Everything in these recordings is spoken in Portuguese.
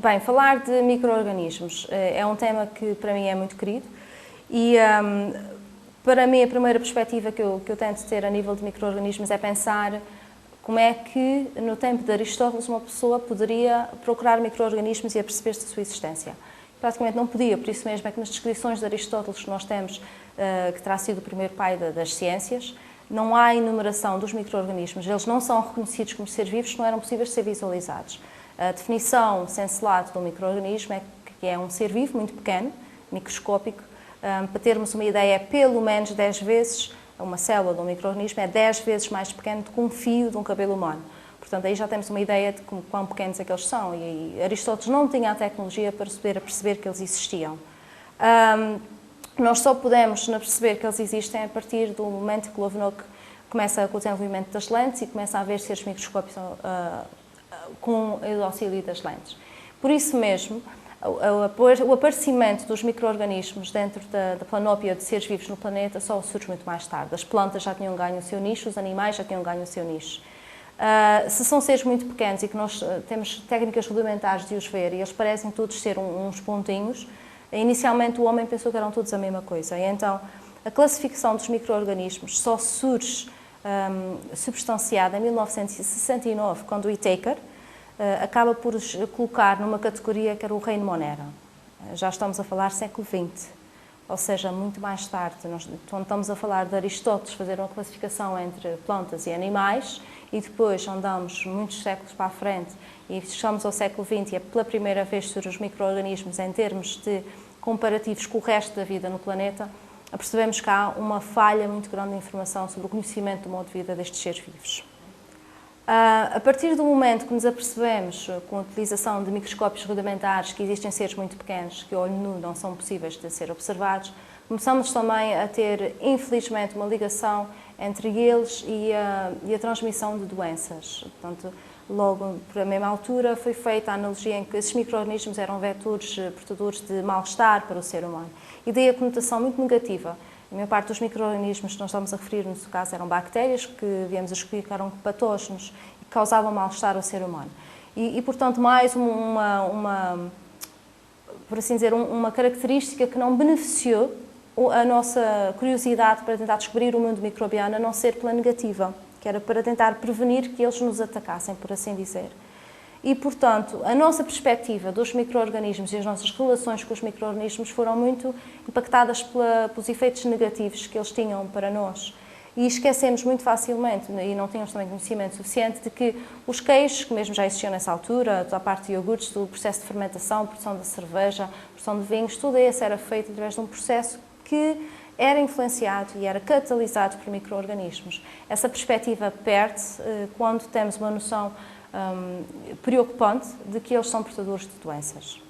Bem, falar de micro-organismos é um tema que para mim é muito querido e para mim a primeira perspectiva que eu tento ter a nível de micro-organismos é pensar como é que no tempo de Aristóteles uma pessoa poderia procurar micro-organismos e aperceber-se da sua existência. Praticamente não podia, por isso mesmo é que nas descrições de Aristóteles que nós temos, que terá sido o primeiro pai das ciências, não há enumeração dos micro-organismos, eles não são reconhecidos como seres vivos, não eram possíveis de ser visualizados. A definição senso-lato de um micro-organismo é que é um ser vivo muito pequeno, microscópico. Para termos uma ideia, é pelo menos 10 vezes, uma célula de um micro-organismo é 10 vezes mais pequeno do que um fio de um cabelo humano. Portanto, aí já temos uma ideia de quão pequenos é que eles são. E Aristóteles não tinha a tecnologia para poder perceber que eles existiam. Nós só podemos perceber que eles existem a partir do momento que Lovelock começa com o desenvolvimento das lentes e começa a ver seres microscópicos com o auxílio das lentes. Por isso mesmo, o aparecimento dos micro-organismos dentro da planópia de seres vivos no planeta só surge muito mais tarde. As plantas já tinham ganho o seu nicho, os animais já tinham ganho o seu nicho. Se são seres muito pequenos e que nós temos técnicas rudimentares de os ver e eles parecem todos ser uns pontinhos, inicialmente o homem pensou que eram todos a mesma coisa. E então, a classificação dos micro-organismos só surge substanciada em 1969, quando o Whittaker acaba por os colocar numa categoria que era o reino Monera. Já estamos a falar século XX, ou seja, muito mais tarde. Quando estamos a falar de Aristóteles fazer uma classificação entre plantas e animais, e depois andamos muitos séculos para a frente e chegamos ao século XX e é pela primeira vez que surgem os micro-organismos em termos de comparativos com o resto da vida no planeta, percebemos que há uma falha muito grande de informação sobre o conhecimento do modo de vida destes seres vivos. A partir do momento que nos apercebemos, com a utilização de microscópios rudimentares, que existem seres muito pequenos que a olho nu não são possíveis de ser observados, começamos também a ter, infelizmente, uma ligação entre eles e a transmissão de doenças. Portanto, logo por a mesma altura foi feita a analogia em que esses micro-organismos eram vetores portadores de mal-estar para o ser humano. E daí a conotação muito negativa. A maior parte dos micro-organismos que nós estamos a referir, no seu caso, eram bactérias, que viemos a descobrir que eram patógenos e que causavam mal-estar ao ser humano. E portanto, mais por assim dizer, uma característica que não beneficiou a nossa curiosidade para tentar descobrir o mundo microbiano, a não ser pela negativa, que era para tentar prevenir que eles nos atacassem, por assim dizer. E, portanto, a nossa perspectiva dos micro-organismos e as nossas relações com os micro-organismos foram muito impactadas pelos efeitos negativos que eles tinham para nós. E esquecemos muito facilmente, e não tínhamos também conhecimento suficiente, de que os queijos, que mesmo já existiam nessa altura, a parte de iogurtes, do processo de fermentação, produção da cerveja, produção de vinhos, tudo isso era feito através de um processo que era influenciado e era catalisado por micro-organismos. Essa perspectiva perde-se quando temos uma noção preocupante de que eles são portadores de doenças.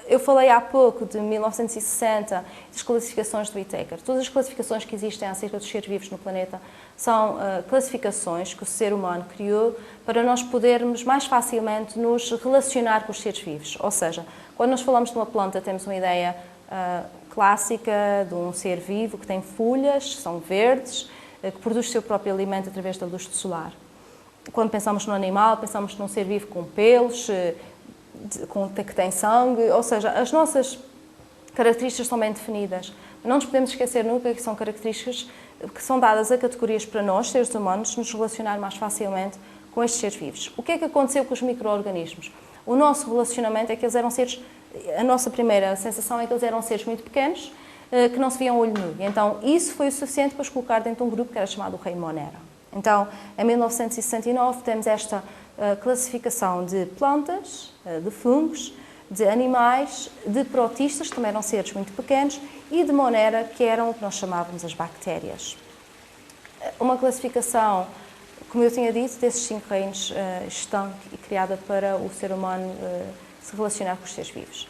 Eu falei há pouco de 1960, das classificações do Whittaker. Todas as classificações que existem acerca dos seres vivos no planeta são classificações que o ser humano criou para nós podermos mais facilmente nos relacionar com os seres vivos. Ou seja, quando nós falamos de uma planta, temos uma ideia clássica de um ser vivo que tem folhas, são verdes, que produz o seu próprio alimento através da luz solar. Quando pensamos no animal, pensamos num ser vivo com pelos, que tem sangue, ou seja, as nossas características são bem definidas. Não nos podemos esquecer nunca que são características que são dadas a categorias para nós, seres humanos, nos relacionar mais facilmente com estes seres vivos. O que é que aconteceu com os micro-organismos? O nosso relacionamento é que eles eram seres, a nossa primeira sensação é que eles eram seres muito pequenos, que não se viam olho nu. E então, isso foi o suficiente para os colocar dentro de um grupo que era chamado o Reino Monera. Então, em 1969, temos esta classificação de plantas, de fungos, de animais, de protistas, que também eram seres muito pequenos, e de Monera, que eram o que nós chamávamos as bactérias. Uma classificação, como eu tinha dito, desses 5 reinos estanque e criada para o ser humano se relacionar com os seres vivos.